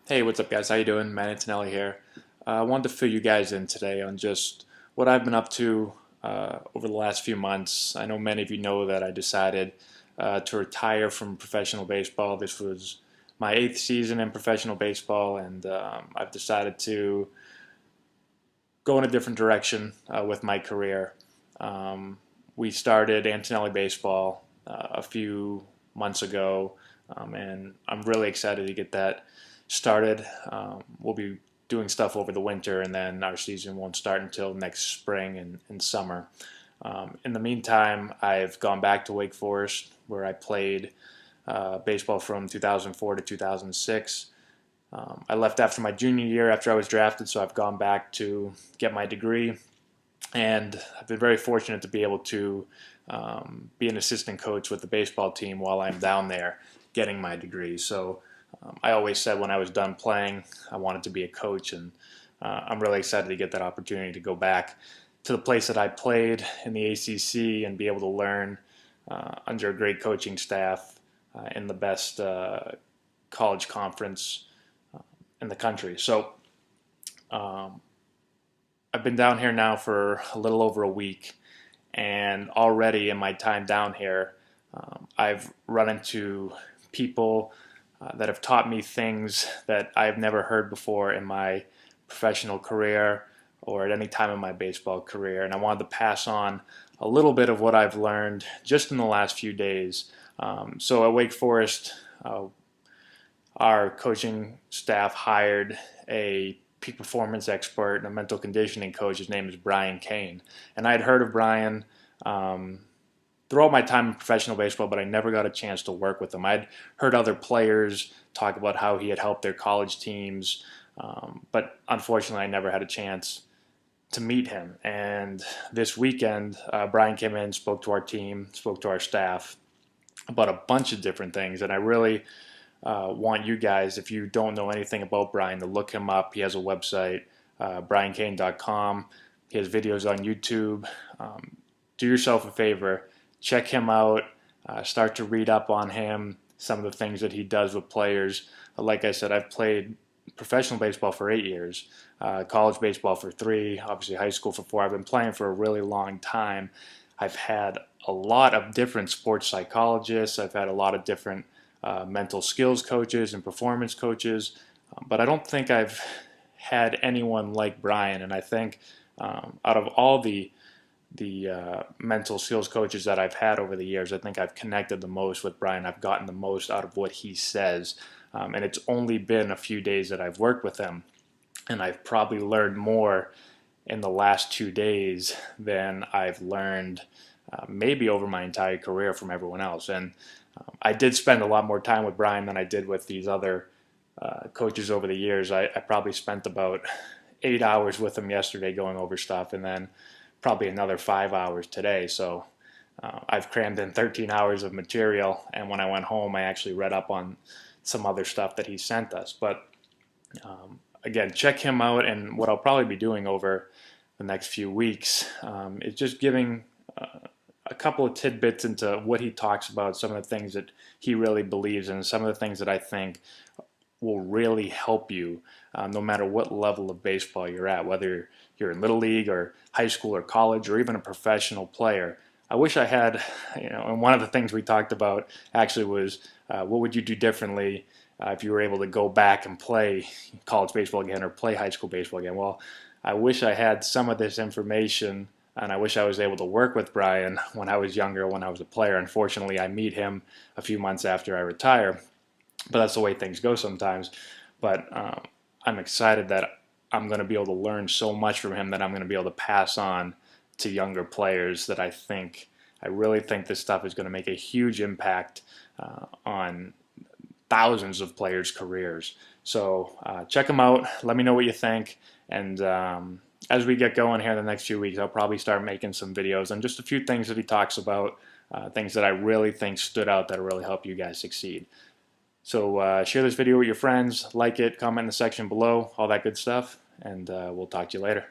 Hey, what's up, guys? How you doing? Matt Antonelli here. I wanted to fill you guys in today on just what I've been up to over the last few months. I know many of you know that I decided to retire from professional baseball. This was my 8th season in professional baseball, and I've decided to go in a different direction with my career. Um, we started Antonelli Baseball a few months ago, and I'm really excited to get that started. We'll be doing stuff over the winter, and then our season won't start until next spring and summer. In the meantime, I've gone back to Wake Forest, where I played baseball from 2004 to 2006. I left after my junior year after I was drafted, so I've gone back to get my degree. And I've been very fortunate to be able to be an assistant coach with the baseball team while I'm down there getting my degree. So I always said when I was done playing, I wanted to be a coach, and I'm really excited to get that opportunity to go back to the place that I played in the ACC and be able to learn under a great coaching staff in the best college conference in the country. So um, I've been down here now for a little over a week, and already in my time down here, I've run into people that have taught me things that I've never heard before in my professional career or at any time in my baseball career. And I wanted to pass on a little bit of what I've learned just in the last few days. So at Wake Forest, our coaching staff hired a peak performance expert and a mental conditioning coach. His name is Brian Cain. And I had heard of Brian um, throughout my time in professional baseball, but I never got a chance to work with him. I'd heard other players talk about how he had helped their college teams, but unfortunately, I never had a chance to meet him. And this weekend, Brian came in, spoke to our team, spoke to our staff about a bunch of different things, and I really want you guys, if you don't know anything about Brian, to look him up. He has a website, briancane.com. He has videos on YouTube. Do yourself a favor, check him out, start to read up on him, some of the things that he does with players. Like I said, I've played professional baseball for 8 years, college baseball for 3, obviously high school for 4. I've been playing for a really long time. I've had a lot of different sports psychologists. I've had a lot of different mental skills coaches and performance coaches, but I don't think I've had anyone like Brian. And I think out of all the mental skills coaches that I've had over the years, I think I've connected the most with Brian. I've gotten the most out of what he says, and it's only been a few days that I've worked with him, and I've probably learned more in the last 2 days than I've learned maybe over my entire career from everyone else. And I did spend a lot more time with Brian than I did with these other coaches over the years. I probably spent about 8 hours with him yesterday going over stuff, and then probably another 5 hours today. So I've crammed in 13 hours of material, and when I went home, I actually read up on some other stuff that he sent us. But again, check him out, and what I'll probably be doing over the next few weeks is just giving a couple of tidbits into what he talks about, some of the things that he really believes in, some of the things that I think will really help you no matter what level of baseball you're at, whether you're in little league or high school or college or even a professional player. I wish I had, and one of the things we talked about actually was what would you do differently if you were able to go back and play college baseball again or play high school baseball again. Well, I wish I had some of this information, and I wish I was able to work with Brian when I was younger, when I was a player. Unfortunately, I meet him a few months after I retire, but that's the way things go sometimes. But I'm excited that I'm going to be able to learn so much from him that I'm going to be able to pass on to younger players that I really think this stuff is going to make a huge impact on thousands of players' careers. So check them out. Let me know what you think. And as we get going here in the next few weeks, I'll probably start making some videos on just a few things that he talks about, things that I really think stood out that will really help you guys succeed. So share this video with your friends, like it, comment in the section below, all that good stuff, and we'll talk to you later.